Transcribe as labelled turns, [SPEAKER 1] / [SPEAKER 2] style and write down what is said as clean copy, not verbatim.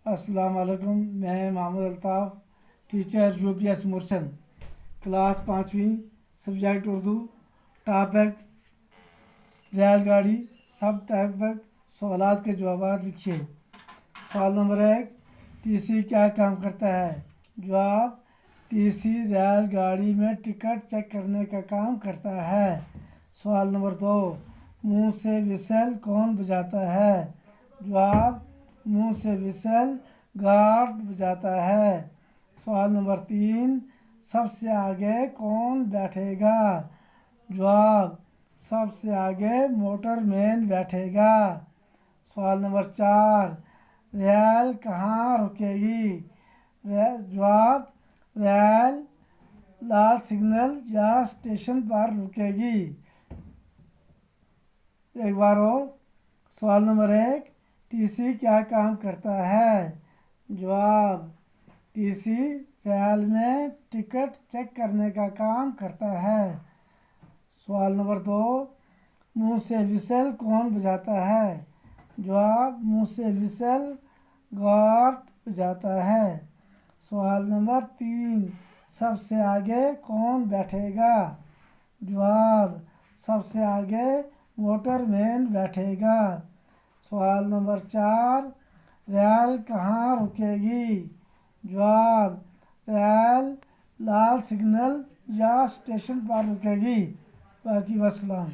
[SPEAKER 1] السلام علیکم، میں Muhammad Altaf, teacher U P S Murshid, class 5ویں، سبجیکٹ اردو، ٹاپک ریل گاڑی، سب ٹاپک سوالات کے جوابات لکھیے۔ سوال نمبر 1، ٹی سی کیا کام کرتا ہے؟ جواب: ٹی سی ریل گاڑی میں ٹکٹ چیک کرنے کا کام کرتا ہے۔ سوال نمبر 2، منہ سے وسل کون بجاتا ہے؟ جواب: منہ سے وسل گارڈ بجاتا ہے۔ سوال نمبر 3، سب سے آگے کون بیٹھے گا؟ جواب: سب سے آگے موٹر مین بیٹھے گا۔ سوال نمبر 4، ریل کہاں رکے گی؟ جواب: ریل لال سگنل یا اسٹیشن پر رکے گی۔ ایک بار اور، سوال نمبر 1، ٹی سی کیا کام کرتا ہے؟ جواب: ٹی سی ریل میں ٹکٹ چیک کرنے کا کام کرتا ہے۔ سوال نمبر 2، منہ سے وسل کون بجاتا ہے؟ جواب: منہ سے وسل گارڈ بجاتا ہے۔ سوال نمبر 3، سب سے آگے کون بیٹھے گا؟ جواب: سب سے آگے موٹر مین بیٹھے گا۔ سوال نمبر 4، ریل کہاں رکے گی؟ جواب: ریل لال سگنل یا اسٹیشن پر رکے گی۔ باقی وسلام۔